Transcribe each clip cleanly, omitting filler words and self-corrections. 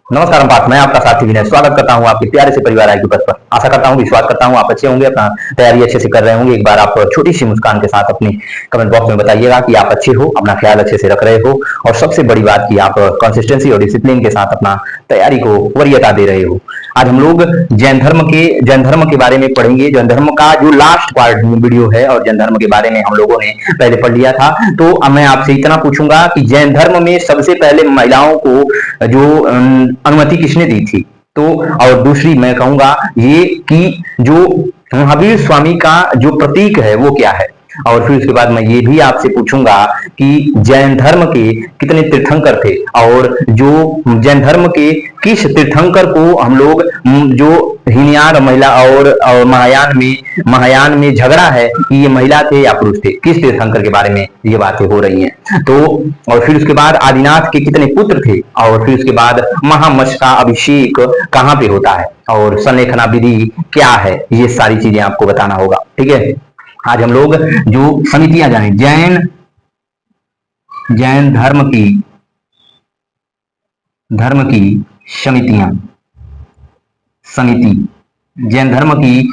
नमस्कार पाठ, मैं आपका साथी विनय स्वागत करता हूं आपके प्यारे से परिवार आईक्यू पर। आशा करता हूं, विश्वास करता हूं आप अच्छे होंगे, अपना तैयारी अच्छे से कर रहे होंगे। एक बार आप छोटी सी मुस्कान के साथ अपनी कमेंट बॉक्स में बताइएगा कि आप अच्छे हो, अपना ख्याल अच्छे से रख रहे हो, और सबसे बड़ी बात कि आप कंसिस्टेंसी और डिसिप्लिन के साथ अपना तैयारी को वरीयता दे रहे हो। आज हम लोग जैन धर्म के बारे में पढ़ेंगे। जैन धर्म का जो लास्ट पार्ट वीडियो है, और जैन धर्म के बारे में हम लोगों ने पहले पढ़ लिया था। तो अब मैं आपसे इतना पूछूंगा कि जैन धर्म में सबसे पहले महिलाओं को जो अनुमति किसने दी थी? तो और दूसरी मैं कहूंगा ये कि जो महावीर स्वामी का जो प्रतीक है वो क्या है? और फिर उसके बाद मैं ये भी आपसे पूछूंगा कि जैन धर्म के कितने तीर्थंकर थे, और जो जैन धर्म के किस तीर्थंकर को हम लोग जो हीनयान महिला और महायान में झगड़ा है कि ये महिला थे या पुरुष थे, किस तीर्थंकर के बारे में ये बातें हो रही हैं। तो और फिर उसके बाद आदिनाथ के कितने पुत्र थे, और फिर उसके बाद महामस का अभिषेक कहाँ पे होता है, और संलेखना विधि क्या है, ये सारी चीजें आपको बताना होगा। ठीक है, आज हम लोग जो समितियां जाने जैन धर्म की समितियां समिति जैन धर्म की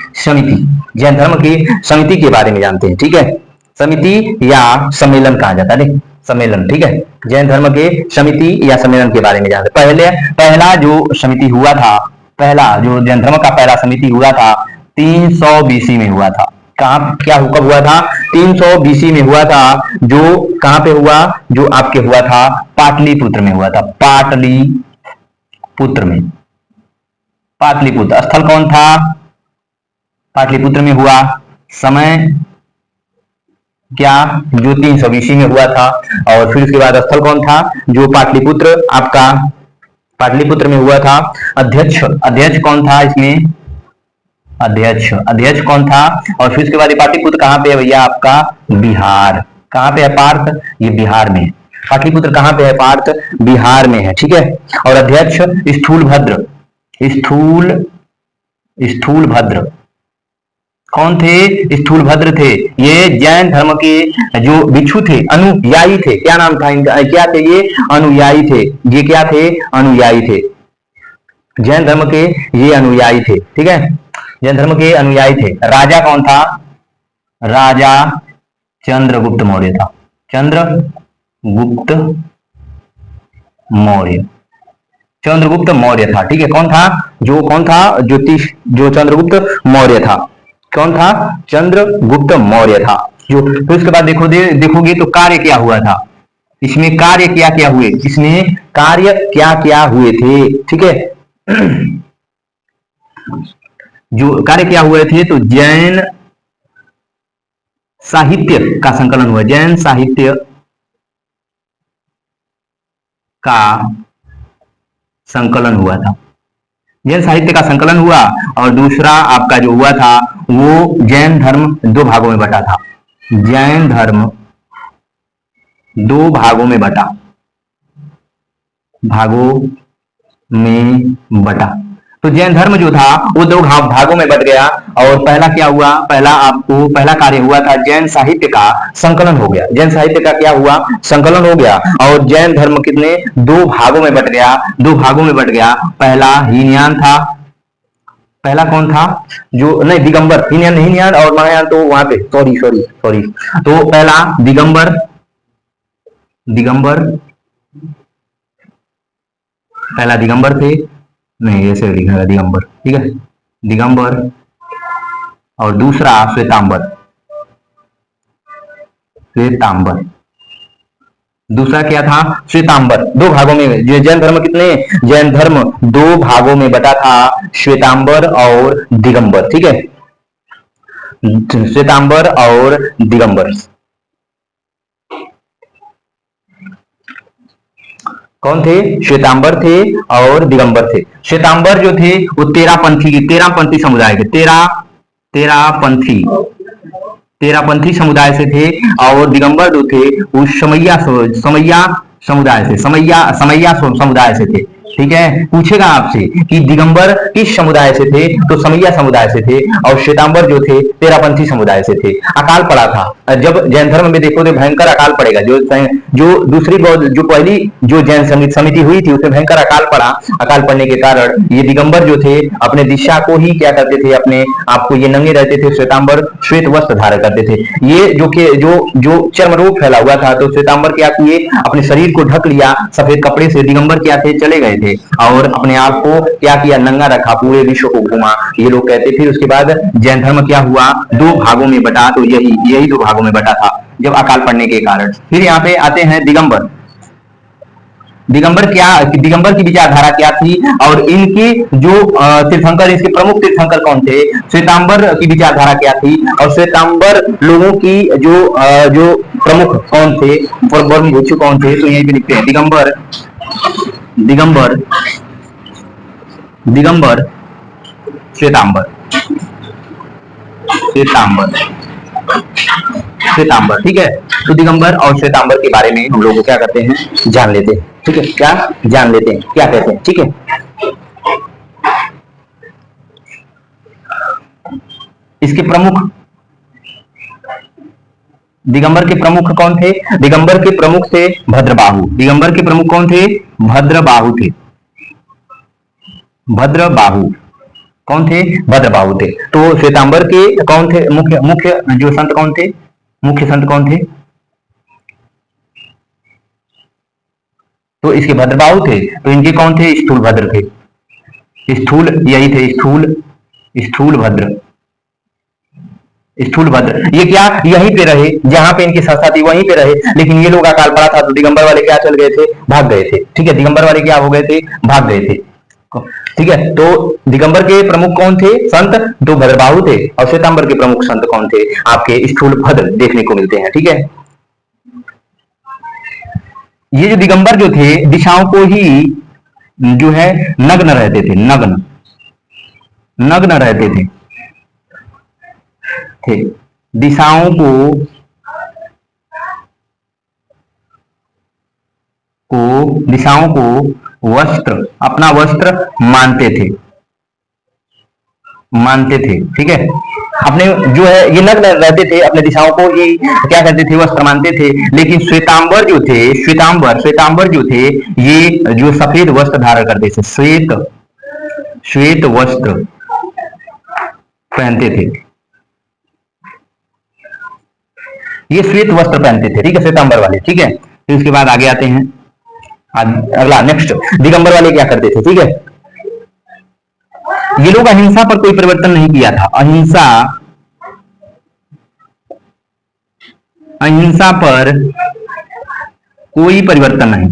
जैन धर्म की समिति के बारे में जानते हैं। ठीक है, समिति या सम्मेलन कहा जाता है, सम्मेलन। ठीक है, जैन धर्म के समिति या सम्मेलन के बारे में जानते हैं। पहला जो समिति हुआ था, पहला जो जैन धर्म का पहला समिति हुआ था 300 बीसी में हुआ था। कब हुआ था? 300 बीसी में हुआ था। जो कहां पे हुआ? जो आपके हुआ था पाटलिपुत्र में हुआ था। पाटलिपुत्र स्थल कौन था? पाटलिपुत्र में हुआ। समय क्या? जो 300 बीसी में हुआ था। और फिर उसके बाद स्थल कौन था? जो पाटलिपुत्र आपका पाटलिपुत्र में हुआ था। अध्यक्ष कौन था इसमें? अध्यक्ष कौन था? और फिर उसके बाद पाटलिपुत्र कहां पे है भैया? आपका बिहार। कहां पे है पार्थ? ये बिहार में। पाटलिपुत्र कहां पे है पार्थ? बिहार में है। ठीक है, और अध्यक्ष स्थूलभद्र कौन थे? स्थूलभद्र थे। ये जैन धर्म के जो भिक्षु थे, अनुयायी थे। क्या नाम था इनका? क्या थे ये? अनुयायी थे। ये क्या थे? अनुयायी थे। जैन धर्म के ये अनुयायी थे। ठीक है, जैन धर्म के अनुयायी थे। राजा कौन था? राजा चंद्रगुप्त मौर्य था। चंद्रगुप्त मौर्य था। ठीक है, कौन था? जो चंद्रगुप्त मौर्य था। कौन था? चंद्रगुप्त मौर्य था। जो फिर उसके बाद देखोगे तो कार्य क्या हुआ था इसमें? कार्य क्या हुए इसमें? कार्य क्या हुए थे? ठीक है, जो कार्य क्या हुए थे? तो जैन साहित्य का संकलन हुआ। जैन साहित्य का संकलन हुआ था। जैन साहित्य का संकलन हुआ। और दूसरा आपका जो हुआ था वो जैन धर्म 2 भागों में बटा था। जैन धर्म 2 भागों में बटा। तो जैन धर्म जो था वो 2 भागों में बट गया। और पहला क्या हुआ? पहला कार्य हुआ था जैन साहित्य का संकलन हो गया। जैन साहित्य का क्या हुआ? संकलन हो गया। और जैन धर्म कितने? 2 भागों में बट गया। पहला हीनयान था। पहला कौन था? जो नहीं, दिगंबर। हीनयान और महायान तो वहां पे, सॉरी। तो पहला दिगंबर पहला दिगंबर थे। नहीं, ऐसे लिखा है दिगंबर। ठीक है, दिगंबर। और दूसरा श्वेतांबर। दूसरा क्या था? श्वेतांबर। 2 भागों में। जैन धर्म कितने? जैन धर्म 2 भागों में बटा था, श्वेतांबर और दिगंबर। ठीक है, श्वेतांबर और दिगंबर। कौन थे? श्वेतांबर थे और दिगंबर थे। श्वेतांबर जो थे वो तेरापंथी समुदाय के तेरापंथी समुदाय से थे। और दिगंबर जो थे वो समैया समुदाय से थे। ठीक है, पूछेगा आपसे कि दिगंबर किस समुदाय से थे, तो समैया समुदाय से थे, और श्वेतांबर जो थे तेरापंथी समुदाय से थे। अकाल पड़ा था। जब जैन धर्म में देखो तो भयंकर अकाल पड़ेगा। जो दूसरी जो पहली जो जैन समिति हुई थी उसमें भयंकर अकाल पड़ा। अकाल पड़ने के कारण ये दिगंबर जो थे अपने दिशा को ही क्या करते थे, अपने आपको ये नंगे रहते थे। श्वेतांबर श्वेत वस्त्र धारण करते थे। ये जो चर्म रोग फैला हुआ था, तो श्वेतांबर क्या किए, अपने शरीर को ढक लिया सफेद कपड़े से। दिगंबर क्या थे, चले गए थे और अपने आप को क्या किया, नंगा रखा, पूरे विश्व को घुमा, ये लोग कहते। फिर उसके बाद जैन धर्म क्या हुआ, दो भागों में बटा। तो यही दो भागों में बटा था जब अकाल पड़ने के कारण। फिर यहाँ पे आते हैं दिगंबर। दिगंबर की विचारधारा क्या थी, और इनकी जो तीर्थंकर, इसके प्रमुख तीर्थंकर कौन थे, श्वेतांबर की विचारधारा क्या थी, और श्वेतांबर लोगों की जो प्रमुख कौन थे, भिक्षु कौन थे। तो यहीं पे लिखते हैं दिगंबर दिगंबर दिगंबर श्वेतांबर श्वेतांबर श्वेतांबर। ठीक है, तो दिगंबर और श्वेतांबर के बारे में हम लोग क्या करते हैं, जान लेते हैं। ठीक है, क्या जान लेते हैं, क्या कहते हैं। ठीक है, इसके प्रमुख, दिगंबर के प्रमुख कौन थे, दिगंबर के प्रमुख थे भद्रबाहु। दिगंबर के प्रमुख कौन थे, भद्रबाहु थे। भद्रबाहु कौन थे, भद्रबाहु थे। तो श्वेतांबर के कौन थे मुख्य मुख्य जो संत कौन थे, मुख्य संत कौन थे, तो इसके भद्रबाहु थे। तो इनके कौन थे, स्थूल भद्र थे। स्थूल यही थे, स्थूल भद्र। स्थूल भद्र ये क्या यहीं पे रहे, जहां पे इनकी संस्था थी वहीं पे रहे, लेकिन ये लोग अकाल पड़ा था तो दिगंबर वाले क्या चल गए थे, भाग गए थे। ठीक है, दिगंबर वाले क्या हो गए थे, भाग गए थे। ठीक है, तो दिगंबर के प्रमुख कौन थे, संत, तो भद्रबाहु थे। और श्वेतांबर के प्रमुख संत कौन थे, आपके स्थूल भद्र देखने को मिलते हैं। ठीक है, ये जो दिगंबर जो थे दिशाओं को ही जो है नग्न रहते थे, नग्न रहते थे दिशाओं को वस्त्र, अपना वस्त्र मानते थे। ठीक है, अपने जो है ये नग्न रहते थे, अपने दिशाओं को ये क्या करते थे, वस्त्र मानते थे। लेकिन श्वेतांबर जो थे, श्वेतांबर जो थे, ये जो सफेद वस्त्र धारण करते थे, श्वेत वस्त्र पहनते थे। ये श्वेत वस्त्र पहनते थे। ठीक है, श्वेतांबर वाले। ठीक है, फिर उसके बाद आगे आते हैं, अगला नेक्स्ट दिगंबर वाले क्या करते थे। ठीक है, ये लोग अहिंसा पर कोई परिवर्तन नहीं किया था। अहिंसा पर कोई परिवर्तन नहीं,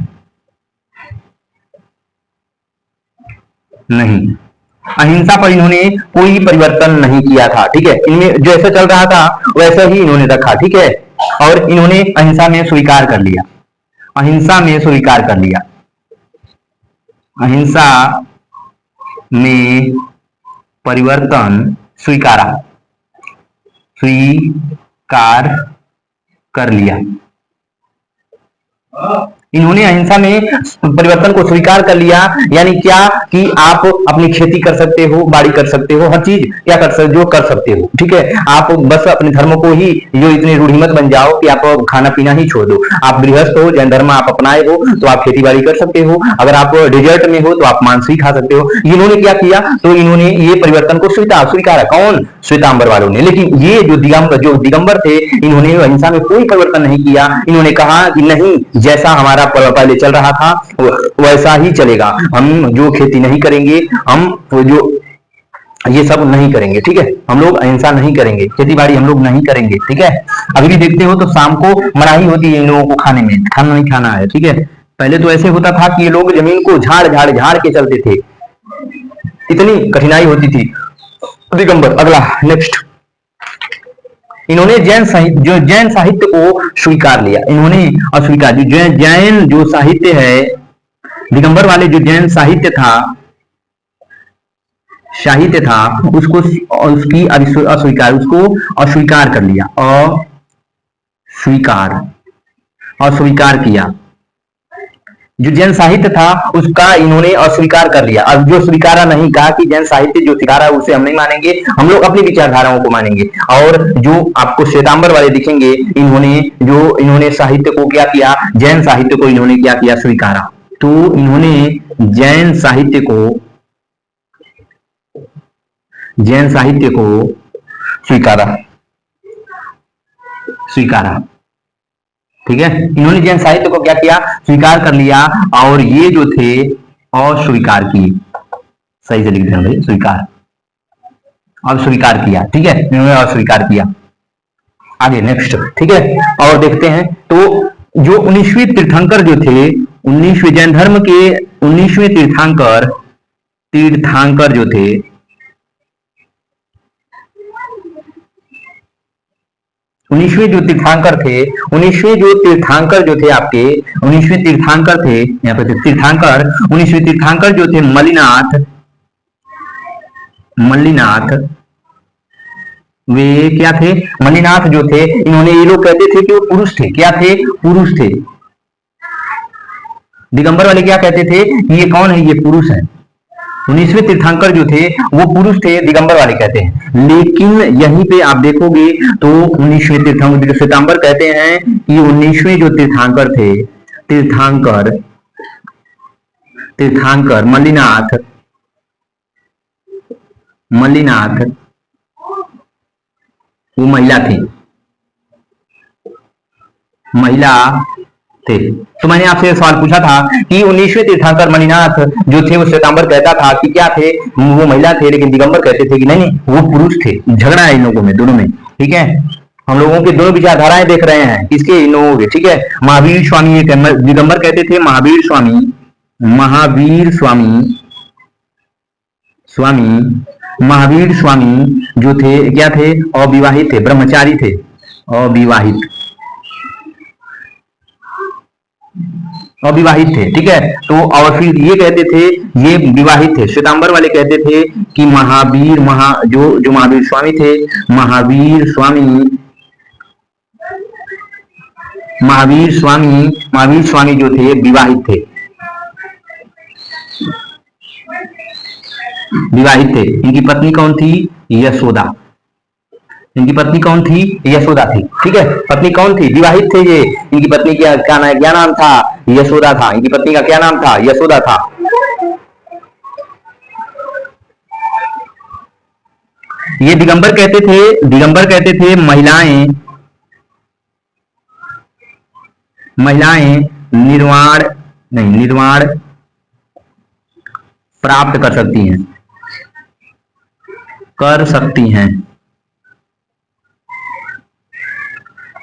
अहिंसा पर इन्होंने कोई परिवर्तन नहीं किया था। ठीक है, इनमें जैसे चल रहा था वैसा ही इन्होंने रखा। ठीक है, और इन्होंने अहिंसा में स्वीकार कर लिया, अहिंसा में परिवर्तन स्वीकार कर लिया। इन्होंने अहिंसा में परिवर्तन को स्वीकार कर लिया। यानी क्या कि आप अपनी खेती कर सकते हो, बाड़ी कर सकते हो, हर चीज क्या कर सकते, जो कर सकते हो। ठीक है, आप बस अपने धर्म को ही जो इतने रूढ़िमत बन जाओ कि आप खाना पीना ही छोड़ दो। आप गृहस्थ हो, जैन धर्म आप अपनाए हो तो आप खेती बाड़ी कर सकते हो। अगर आप डिजर्ट में हो तो आप मांस ही खा सकते हो। इन्होंने क्या किया, तो इन्होंने ये परिवर्तन को स्वीकारा। कौन, श्वेतांबर वालों ने। लेकिन ये जो दिगंबर थे, इन्होंने अहिंसा में कोई परिवर्तन नहीं किया। इन्होंने कहा कि नहीं, जैसा हमारा पहले चल रहा था वैसा ही चलेगा। हम जो खेती नहीं करेंगे, हम जो ये सब नहीं करेंगे। ठीक है, हम लोग अहिंसा नहीं करेंगे, खेती बाड़ी हम लोग नहीं करेंगे। ठीक है, अभी भी देखते हो तो शाम को मनाही होती है इन लोगों को खाने में, खाना नहीं खाना है। ठीक है, पहले तो ऐसे होता था कि ये लोग जमीन को झाड़ के चलते थे, इतनी कठिनाई होती थी। दिगंबर, अगला नेक्स्ट, इन्होंने जैन साहित्य को स्वीकार लिया। इन्होंने अस्वीकार, जैन जो साहित्य है, दिगंबर वाले जो जैन साहित्य था उसको उसकी अस्वीकार कर लिया, अस्वीकार किया। जो जैन साहित्य था उसका इन्होंने अस्वीकार कर लिया। अब जो स्वीकारा नहीं, कहा कि जैन साहित्य जो स्वीकारा है उसे हम नहीं मानेंगे, हम लोग अपनी विचारधाराओं को मानेंगे। और जो आपको श्वेतांबर वाले दिखेंगे, इन्होंने साहित्य को क्या किया, जैन साहित्य को इन्होंने क्या किया, स्वीकारा। तो इन्होंने जैन साहित्य को स्वीकारा स्वीकारा ठीक है, इन्होंने जैन साहित्य को क्या किया, स्वीकार कर लिया। और ये जो थे अस्वीकार किए, सही से लिख देना भाई, स्वीकार, अब स्वीकार किया, ठीक है, इन्होंने अस्वीकार किया। आगे नेक्स्ट, ठीक है, और देखते हैं। तो जो 19वीं तीर्थंकर जो थे, 19वीं जैन धर्म के 19वें तीर्थंकर जो थे, 19वें जो तीर्थंकर थे, 19वें जो तीर्थंकर जो थे आपके, 19वें तीर्थंकर थे, यहाँ पे तीर्थंकर, 19वें तीर्थंकर जो थे मल्लीनाथ, वे क्या थे, मल्लीनाथ जो थे, इन्होंने, ये लोग कहते थे कि वो पुरुष थे, क्या थे, पुरुष थे। दिगंबर वाले क्या कहते थे, ये कौन है, ये पुरुष है। 19वें तीर्थंकर जो थे वो पुरुष थे, दिगंबर वाले कहते हैं। लेकिन यहीं पे आप देखोगे तो 19वें तीर्थंकर, श्वेतांबर कहते हैं कि 19वें जो तीर्थंकर थे, तीर्थंकर मल्लीनाथ वो महिला थे। तो मैंने आपसे सवाल पूछा था कि 19वें तीर्थंकर मणिनाथ जो थे, वो श्वेतांबर कहता था कि क्या थे, वो महिला थे, लेकिन दिगंबर कहते थे कि नहीं वो पुरुष थे। झगड़ा है इन लोगों में, दोनों में, ठीक है। हम लोगों की दोनों विचारधाराएं देख रहे हैं, किसके, इन लोगों के, ठीक है। महावीर स्वामी, दिगंबर कहते थे महावीर स्वामी जो थे, क्या थे, अविवाहित थे, ब्रह्मचारी थे, अविवाहित थे, ठीक है। तो और फिर ये कहते थे ये विवाहित थे। श्वेतांबर वाले कहते थे कि जो महावीर स्वामी थे, महावीर स्वामी जो थे विवाहित थे। इनकी पत्नी कौन थी, यशोदा। इनकी पत्नी कौन थी, यशोदा थी, ठीक है। पत्नी कौन थी, विवाहित थे ये। इनकी पत्नी क्या नाम था, यशोदा था। इनकी पत्नी का क्या नाम था, यशोदा था। ये दिगंबर कहते थे महिलाएं निर्वाण प्राप्त कर सकती हैं।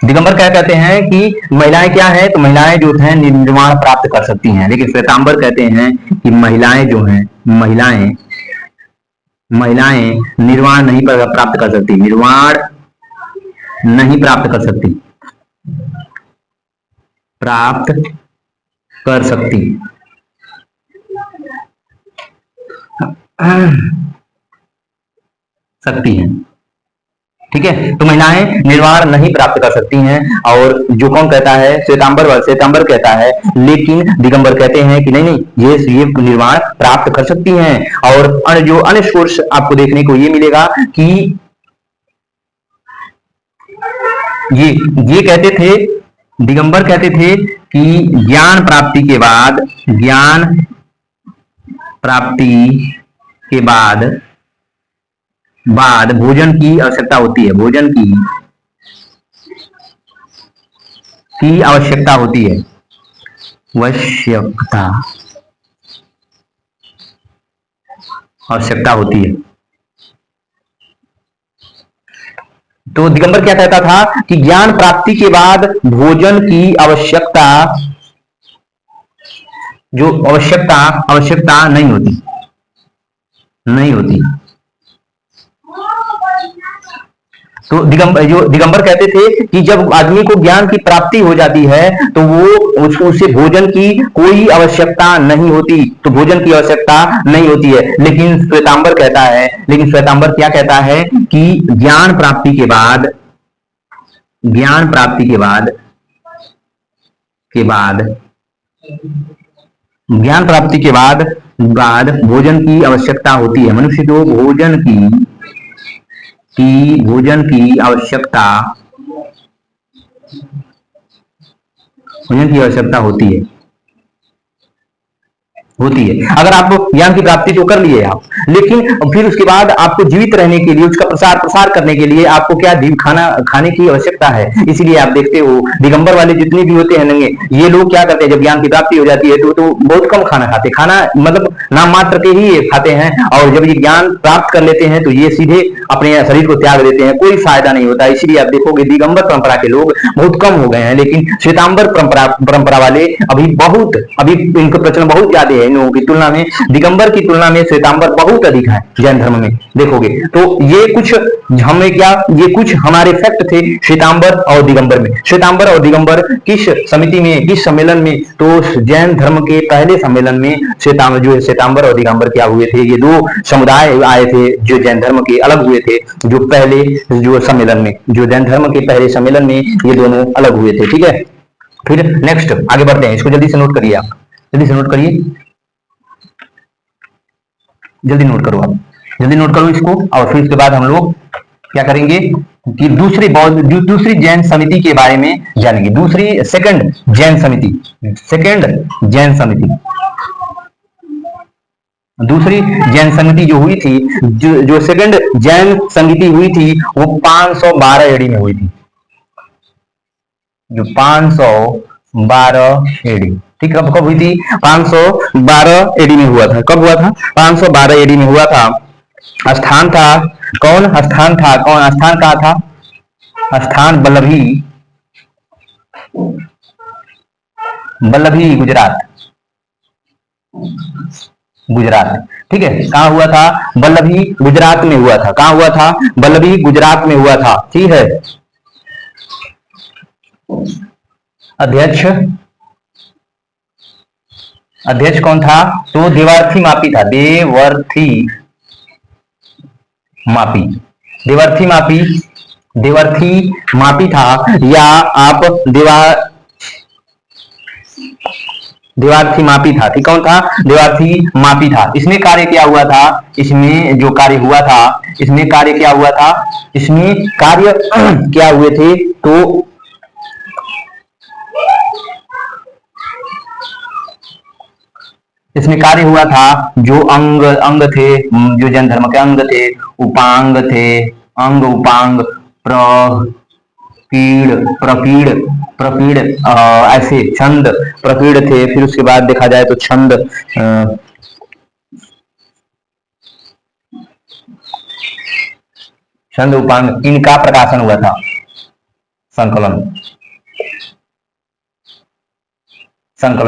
दिगंबर क्या कहते हैं कि महिलाएं क्या है, तो महिलाएं जो हैं निर्वाण प्राप्त कर सकती हैं। लेकिन श्वेतांबर कहते हैं कि महिलाएं जो हैं, महिलाएं निर्वाण नहीं प्राप्त कर सकती, निर्वाण नहीं प्राप्त कर सकती, हैं, ठीक है। तो महिलाएं निर्वाण नहीं प्राप्त कर सकती हैं। और जो कौन कहता है, श्वेतांबर कहता है, लेकिन दिगंबर कहते हैं कि नहीं, ये निर्वाण प्राप्त कर सकती हैं। और जो अन्य सोर्स आपको देखने को ये मिलेगा कि ये कहते थे, दिगंबर कहते थे कि ज्ञान प्राप्ति के बाद भोजन की आवश्यकता होती है, भोजन की आवश्यकता होती है, आवश्यकता होती है। तो दिगंबर क्या कहता था कि ज्ञान प्राप्ति के बाद भोजन की आवश्यकता नहीं होती। तो दिगंबर कहते थे कि जब आदमी को ज्ञान की प्राप्ति हो जाती है तो वो उसे भोजन की कोई आवश्यकता नहीं होती, तो भोजन की आवश्यकता नहीं होती है। लेकिन श्वेतांबर क्या कहता है कि ज्ञान प्राप्ति के बाद ज्ञान प्राप्ति के बाद बाद भोजन की आवश्यकता होती है। मनुष्य को भोजन की आवश्यकता होती है। अगर आप ज्ञान की प्राप्ति तो कर लिए आप, लेकिन फिर उसके बाद आपको जीवित रहने के लिए, उसका प्रसार करने के लिए आपको क्या खाना खाने की आवश्यकता है। इसीलिए आप देखते हो दिगंबर वाले जितने भी होते हैं नंगे, ये लोग क्या करते हैं, जब ज्ञान की प्राप्ति हो जाती है तो बहुत कम खाना खाते, खाना मतलब नाम मात्र के ही खाते हैं। और जब ये ज्ञान प्राप्त कर लेते हैं तो ये सीधे अपने शरीर को त्याग देते हैं, कोई फायदा नहीं होता। इसीलिए आप देखोगे दिगंबर परंपरा के लोग बहुत कम हो गए हैं, लेकिन श्वेतांबर परंपरा वाले अभी इनका प्रचलन बहुत ज्यादा है। इन लोगों की तुलना में, दिगंबर की तुलना में श्वेतांबर बहुत अधिक है जैन धर्म में, देखोगे तो ये कुछ हमारे फैक्ट थे श्वेतांबर और दिगंबर में। श्वेतांबर और दिगंबर किस समिति में, किस सम्मेलन में, तो जैन धर्म के पहले सम्मेलन में श्वेतांबर और दिगंबर क्या हुए थे, ये दो समुदाय आए थे जो जैन धर्म के अलग हुए थे, जो पहले जो जैन धर्म के पहले सम्मेलन में ये दोनों अलग हुए थे। ठीक है, फिर नेक्स्ट आगे बढ़ते हैं, इसको जल्दी से नोट करिए, आप जल्दी से नोट करिए, जल्दी नोट करो आप, जल्दी नोट करो इसको। और फिर उसके बाद हम लोग क्या करेंगे कि दूसरी जैन समिति के बारे में जानेंगे। सेकंड जैन समिति, दूसरी जैन समिति जो हुई थी, जो सेकंड जैन समिति हुई थी, वो 512 एडी में हुई थी, जो 512 एडी। ठीक है, कब हुई थी? 512 एडी में हुआ था। कब हुआ था? 512 एडी में हुआ था। स्थान कहाँ था? स्थान बल्लभी गुजरात। ठीक है, कहाँ हुआ था? बल्लभी गुजरात में हुआ था। कहाँ हुआ था? बल्लभी गुजरात में हुआ था। ठीक है, अध्यक्ष कौन था? तो देवार्थी मापी था, या आप देवार्थी मापी था। ठीक, कौन था? देवार्थी मापी था। इसमें कार्य क्या हुआ था? इसमें कार्य क्या हुए थे? तो इसमें कार्य हुआ था, जो अंग थे, जो जैन धर्म के अंग थे, उपांग थे, उपांग, प्रपीड़ ऐसे छंद प्रपीड़ थे। फिर उसके बाद देखा जाए तो छंद उपांग, इनका प्रकाशन हुआ था, संकलन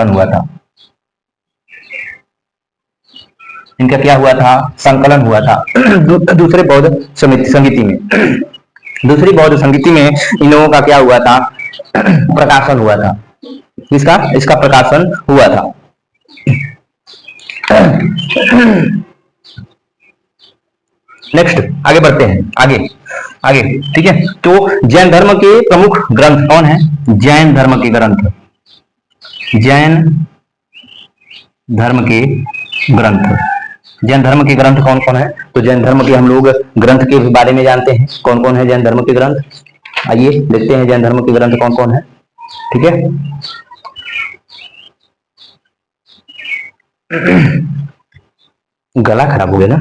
हुआ था। इनका क्या हुआ था? संकलन हुआ था दूसरे बौद्ध संगीति में। दूसरी बौद्ध संगीति में इन लोगों का क्या हुआ था? प्रकाशन हुआ था। इसका प्रकाशन हुआ था। नेक्स्ट आगे बढ़ते हैं, आगे। ठीक है, तो जैन धर्म के प्रमुख ग्रंथ कौन है? जैन धर्म के ग्रंथ कौन कौन है? तो जैन धर्म के हम लोग ग्रंथ के बारे में जानते हैं। कौन कौन है जैन धर्म के ग्रंथ? आइए देखते हैं जैन धर्म के ग्रंथ कौन कौन है। ठीक है, गला खराब हो गया ना।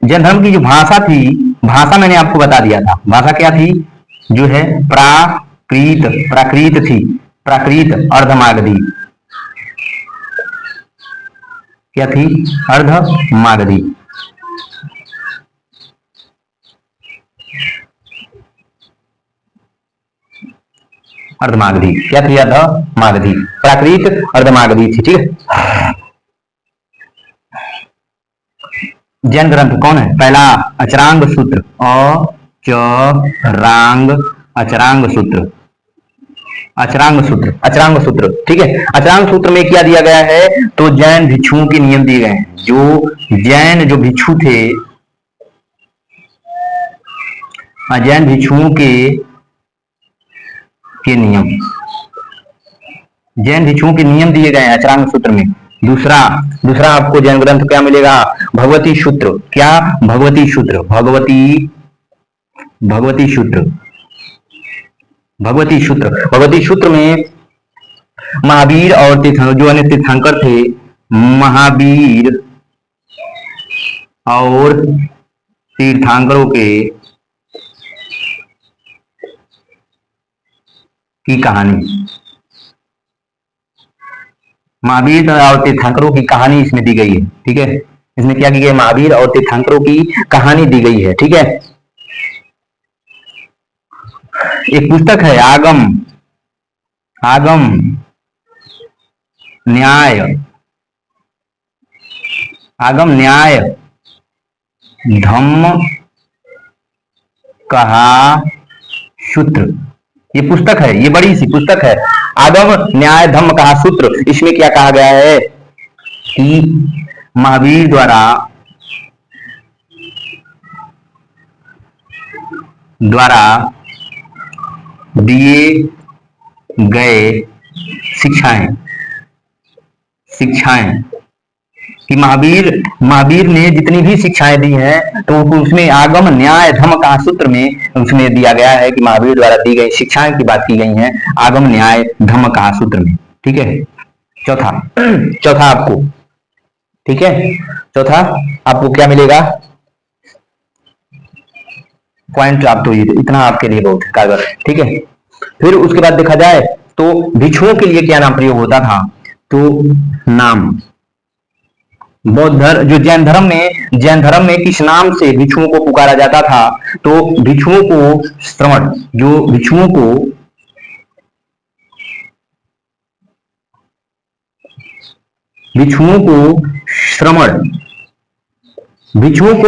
जैन धर्म की जो भाषा थी, भाषा मैंने आपको बता दिया था, भाषा क्या थी? जो है प्राकृत थी, अर्धमागधी। क्या थी? अर्धमागधी। क्या थी? अर्धमागधी, प्राकृत अर्धमागधी थी। ठीक है, जैन ग्रंथ कौन है? पहला अचरांग सूत्र, अचरांग सूत्र। ठीक है, अचरांग सूत्र में क्या दिया गया है? तो जैन भिक्षुओं के नियम दिए गए हैं। जो भिक्षु थे, जैन भिक्षुओं के नियम, जैन भिक्षुओं के नियम दिए गए हैं अचरांग सूत्र में। दूसरा दूसरा आपको जैन ग्रंथ क्या मिलेगा? भगवती सूत्र। क्या? भगवती सूत्र। भगवती सूत्र। भगवती सूत्र। भगवती सूत्र में महावीर और जो अन्य तीर्थंकर थे, महावीर और तीर्थंकरों के की कहानी, महावीर और तीर्थंकरों की कहानी इसमें दी गई है। ठीक है, इसमें क्या की गई? महावीर और तीर्थंकरों की कहानी दी गई है। ठीक है, एक पुस्तक है आगम आगम न्याय, आगम न्याय धम्म कहा सूत्र। ये पुस्तक है, ये बड़ी सी पुस्तक है, आगम न्याय धम्म कहा सूत्र। इसमें क्या कहा गया है कि महावीर द्वारा दिए गए शिक्षाएं कि महावीर ने जितनी भी शिक्षाएं दी हैं तो उसमें आगम न्याय धम्म का सूत्र में उसमें दिया गया है कि महावीर द्वारा दी गई शिक्षाएं की बात की गई है आगम न्याय धम्म का सूत्र में। ठीक है, चौथा आपको, ठीक है, चौथा आपको क्या मिलेगा पॉइंट? आप तो इतना आपके लिए बहुत कारगर। ठीक है, फिर उसके बाद देखा जाए तो भिक्षुओं के लिए क्या नाम प्रयोग होता था? तो नाम बौद्ध धर्म, जो जैन धर्म में किस नाम से भिक्षुओं को पुकारा जाता था? तो भिक्षुओं को श्रमण, जो भिक्षुओं को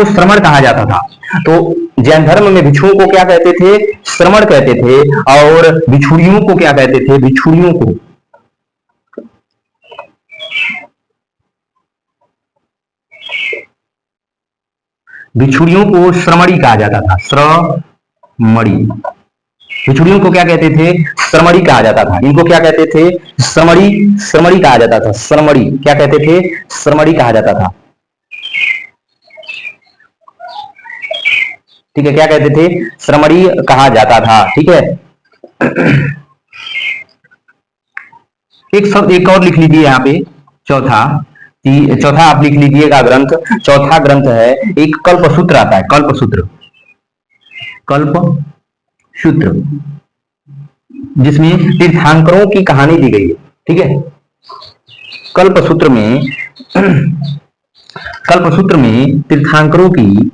श्रमण कहा जाता था। तो जैन धर्म में भिक्षुओं को क्या कहते थे? श्रमण कहते थे। और भिक्षुणियों को क्या कहते थे? भिक्षुणियों को श्रमणी कहा जाता था। श्रमणी, भिक्षुणियों को क्या कहते थे? श्रमणी कहा जाता था। इनको क्या कहते थे? श्रमणी कहा जाता था। श्रमणी क्या कहते थे? श्रमणी कहा जाता था। ठीक है, क्या कहते थे? श्रमणी कहा जाता था। ठीक है, एक और लिख लीजिए यहाँ पे, चौथा आप लिख लीजिएगा ग्रंथ। चौथा ग्रंथ है एक कल्पसूत्र आता है, कल्पसूत्र जिसमें तीर्थंकरों की कहानी दी गई है। ठीक है, कल्पसूत्र में तीर्थंकरों की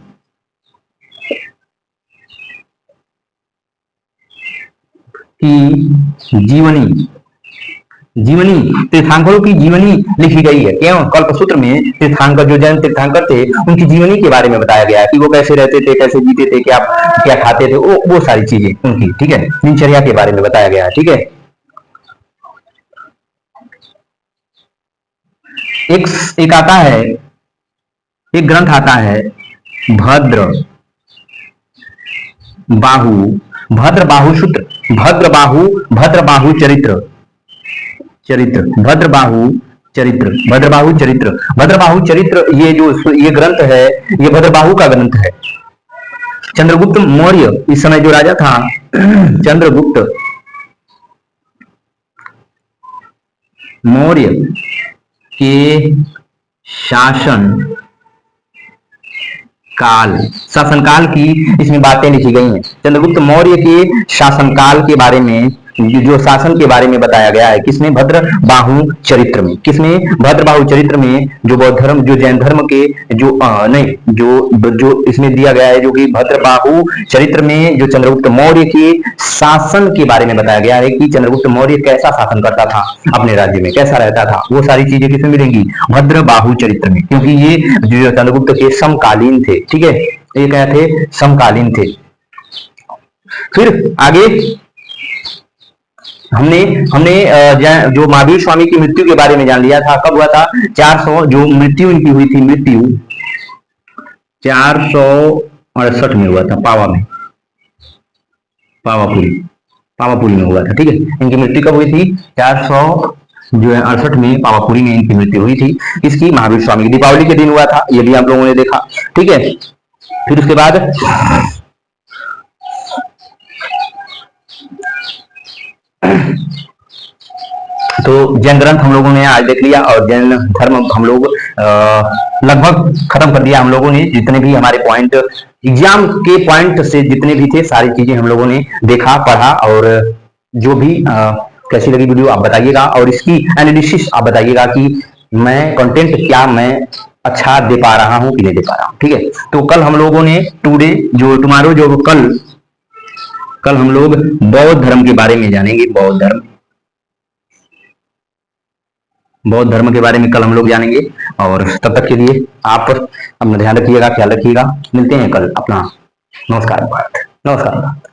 तीर्थंकरों की जीवनी लिखी गई है। क्यों? कल्पसूत्र में तीर्थंकर, जो जैन तीर्थंकर थे, उनकी जीवनी के बारे में बताया गया है कि वो कैसे रहते थे, कैसे जीते थे, क्या खाते थे, वो सारी चीजें उनकी, ठीक है, दिनचर्या के बारे में बताया गया है। ठीक है, एक आता है, एक ग्रंथ आता है भद्र बाहु सूत्र, भद्र बाहु चरित्र, ये ग्रंथ है, ये भद्रबाहु का ग्रंथ है। चंद्रगुप्त मौर्य इस समय जो राजा था, चंद्रगुप्त मौर्य के शासनकाल की इसमें बातें लिखी गई हैं। चंद्रगुप्त मौर्य के शासनकाल के बारे में, जो शासन के बारे में बताया गया है, किसमें? भद्रबाहु चरित्र में। किसमें? भद्रबाहु चरित्र में, जो बौद्ध धर्म, जो जैन धर्म के जो इसमें दिया गया है, जो कि भद्रबाहु चरित्र में जो चंद्रगुप्त मौर्य के शासन के बारे में बताया गया है कि चंद्रगुप्त मौर्य कैसा शासन करता था, अपने राज्य में कैसा रहता था, वो सारी चीजें किसमें मिलेंगी? भद्रबाहु चरित्र में, क्योंकि ये जो चंद्रगुप्त के समकालीन थे। ठीक है, ये क्या थे? समकालीन थे। फिर आगे हमने जो महावीर स्वामी की मृत्यु के बारे में जान लिया था। कब हुआ था? 400, जो मृत्यु इनकी हुई थी, मृत्यु 468 में हुआ था, पावापुरी में हुआ था। ठीक है, इनकी मृत्यु कब हुई थी? 468 जो है 68 में पावापुरी में इनकी मृत्यु हुई थी। इसकी महावीर स्वामी की दीपावली के दिन हुआ था, ये भी आप लोगों ने देखा। ठीक है, फिर उसके बाद तो जैन ग्रंथ हम लोगों ने आज देख लिया और जैन धर्म हम लोग लगभग खत्म कर दिया। हम लोगों ने जितने भी हमारे पॉइंट एग्जाम के पॉइंट से जितने भी थे सारी चीजें हम लोगों ने देखा, पढ़ा, और जो भी कैसी लगी वीडियो आप बताइएगा, और इसकी एनालिसिस आप बताइएगा कि मैं कंटेंट क्या मैं अच्छा दे पा रहा हूं कि नहीं दे पा रहा हूं। ठीक है, तो कल हम लोगों ने टुमारो जो कल हम लोग बौद्ध धर्म के बारे में जानेंगे। बौद्ध धर्म के बारे में कल हम लोग जानेंगे। और तब तक के लिए आप अपना ध्यान रखिएगा, ख्याल रखिएगा। मिलते हैं कल। अपना नमस्कार भारत। नमस्कार।